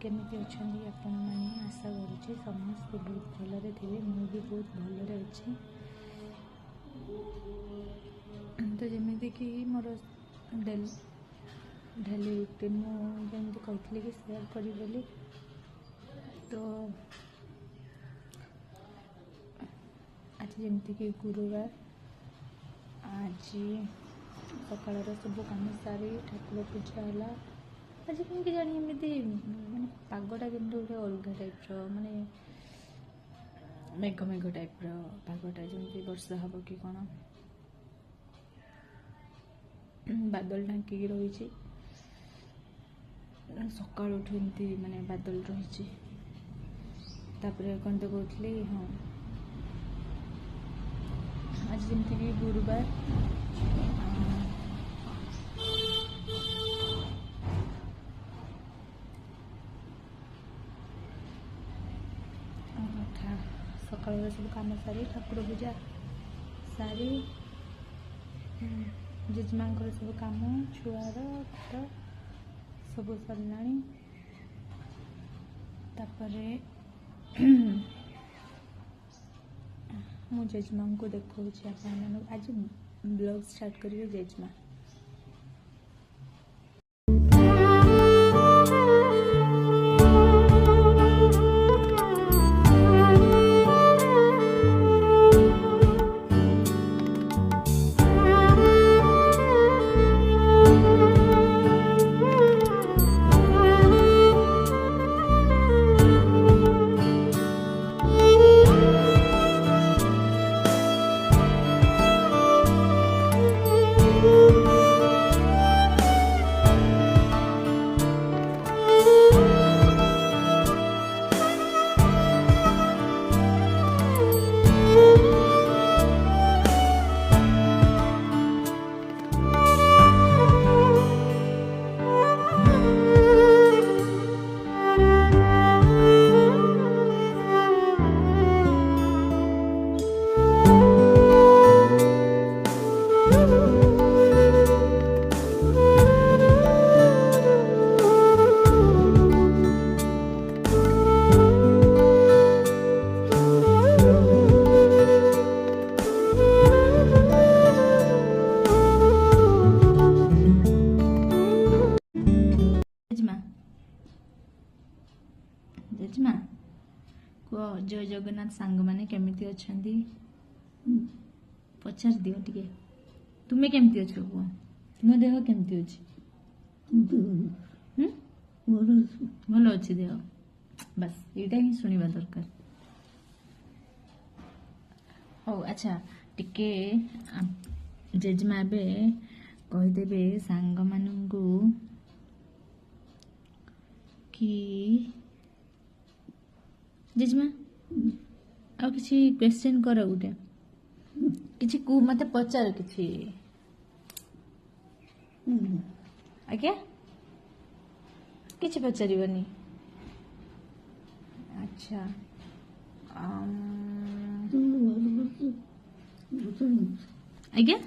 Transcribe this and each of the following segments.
केमिति अछंदी आपण माने आशा करूचे समस्त बहुत भलरे थे मु भी बहुत भलरे अच्छे। तो जमीती कि मोर डेली रुटीन मुझे कहती कि शेयर करी बोली। तो आज जमीती कि गुरुवार आज सकाल सब कम सारी ठाकुर पूजा है। आज कहीं जानी एमती माने पागटा के गोटे अलग टाइप माने मेघ मेघ टाइप पागटा जमी वर्षा हम कि कौन बादल ढांकी रही सकाल उठू एमती माने बादल रही कौन तो कहती हाँ आज जमीती कि गुरुवार सकाल सब कम सारी ठाकुर पूजा सारी जेजेमा सब कम छुआर सब सरला मु जेजेमा को देखा आज ब्लॉग स्टार्ट करेंगे जेजेमा। जेजेमा कह जय जगन्नाथ सांग मैंने केमिति अछंदी पचार दियो टिके तुमे केमिति अछ कह तुम देह केमिति अछि भल अच्छी देह बस यहीटा ही शुणा दरकार। हो अच्छा टिके जेजेमा बे कहीदेवे सांग मानू कि जेजेमा आ किसी क्वेश्चन कर गोटे किसी को मत पचार किसी आज्ञा किसी पचारनी। अच्छा आज्ञा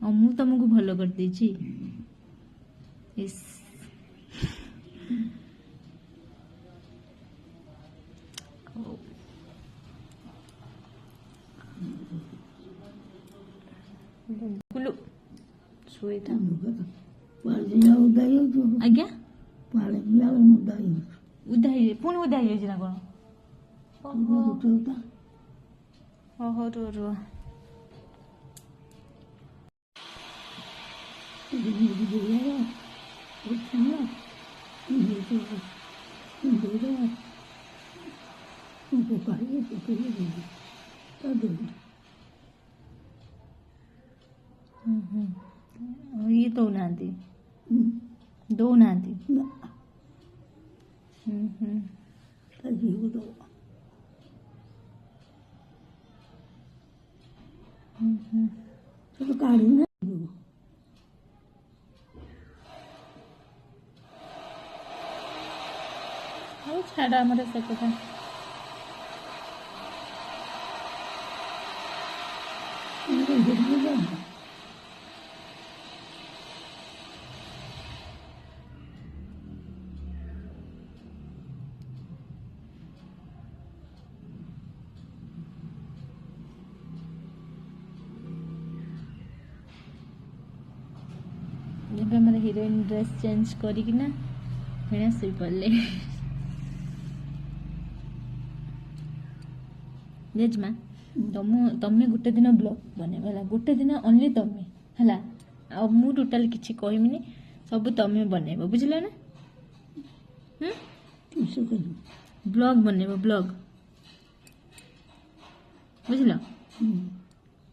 मु तुमको भल कर देछि इस गुलु सोए था आज्ञा उदाई पुणी उदाई होइछि ना कोन ओहो रो रो ये तो नांती दो नांती तो काढ़ी ना छाड़ा हमारे से कथा ଏବେ ଆମର ହିରୋଇନ୍ ଡ୍ରେସ୍ ଚେଞ୍ଜ କରିକିନା ଫେଣେ ଶୋଇପଡ଼ିଲେ। ଜେଜେମା ତମେ ଗୋଟେ ଦିନ ବ୍ଲଗ୍ ବନେଇବ ହେଲା, ଗୋଟେ ଦିନ ଓନ୍ଲି ତମେ ହେଲା, ଆଉ ମୁଁ ଟୋଟାଲ କିଛି କହିବିନି, ସବୁ ତମେ ବନେଇବ, ବୁଝିଲ ନା? ବ୍ଲଗ୍ ବନେଇବ, ବ୍ଲଗ୍, ବୁଝିଲ?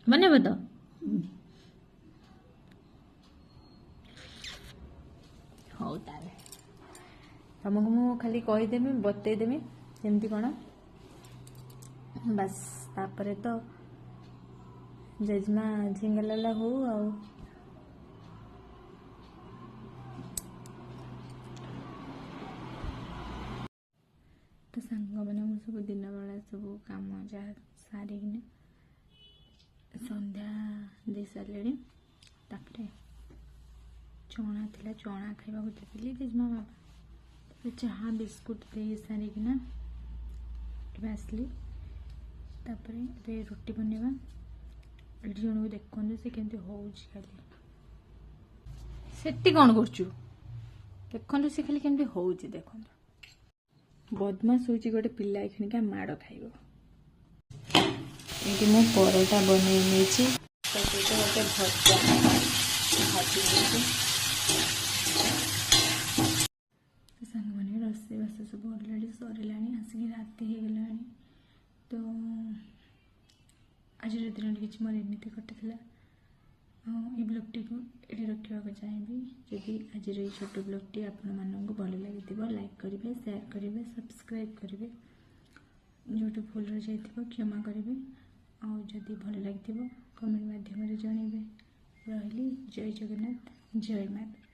ବନେଇବ ତ? ହଉ ତାହେଲେ ତମକୁ ମୁଁ ଖାଲି କହିଦେମି, ବତେଇଦେମି କେମିତି କ'ଣ, ବାସ୍। ତାପରେ ତ ଜେଜେମା ଝିଙ୍ଗଲାଲା ହଉ ଆଉ। ତ ସାଙ୍ଗମାନେ ମୁଁ ସବୁ ଦିନବେଳା ସବୁ କାମ ଯାହା ସାରିକିନା ସନ୍ଧ୍ୟା ଦେଇ ସାରିଲେଣି। ତାପରେ ଚଣା ଥିଲା, ଚଣା ଖାଇବାକୁ ଦେଇଥିଲି ଜେଜେମା ବାବା, ତାପରେ ଚାହା ବିସ୍କୁଟ ଦେଇ ସାରିକିନା ଏବେ ଆସିଲି। ତାପରେ ଏବେ ରୁଟି ବନେଇବା। ଏଠି ଜଣକୁ ଦେଖନ୍ତୁ ସେ କେମିତି ହଉଛି, ଖାଲି ସେଠି କ'ଣ କରୁଛୁ ଦେଖନ୍ତୁ, ସେ ଖାଲି କେମିତି ହଉଛି ଦେଖନ୍ତୁ। ବଦମାସ ହଉଛି ଗୋଟେ ପିଲା, ଏଖିଣିକା ମାଡ଼ ଖାଇବ। ଏଠି ମୁଁ ପରଟା ବନେଇ ନେଇଛି, ତା ସହିତ ଗୋଟେ ଭଜା ଭାଜି ନେଇଛି। ସାଙ୍ଗମାନେ ରୋଷେଇବାସ ସବୁ ଅଲରେଡ଼ି ସରିଲାଣି, ଆସିକି ରାତି ହେଇଗଲାଣି। ତ ଆଜିର ଦିନଟି କିଛି ମୋର ଏମିତି କଟିଥିଲା। ଆଉ এই ବ୍ଲଗ୍ଟିକୁ ଏଠି ରଖିବାକୁ ଚାହିଁବି। ଯଦି ଆଜିର এই ଛୋଟ ବ୍ଲଗ୍ଟି ଆପଣମାନଙ୍କୁ ଭଲ ଲାଗିଥିବ, ଲାଇକ୍ କରିବେ, ସେୟାର କରିବେ, ସବସ୍କ୍ରାଇବ୍ କରିବେ। ଯେଉଁଠି ଭୁଲ ରହିଯାଇଥିବ କ୍ଷମା କରିବେ, ଆଉ ଯଦି ଭଲ ଲାଗିଥିବ କମେଣ୍ଟ ମାଧ୍ୟମରେ ଜଣାଇବେ। ରହିଲି, ଜୟ ଜଗନ୍ନାଥ, ଜୟ ମାତା।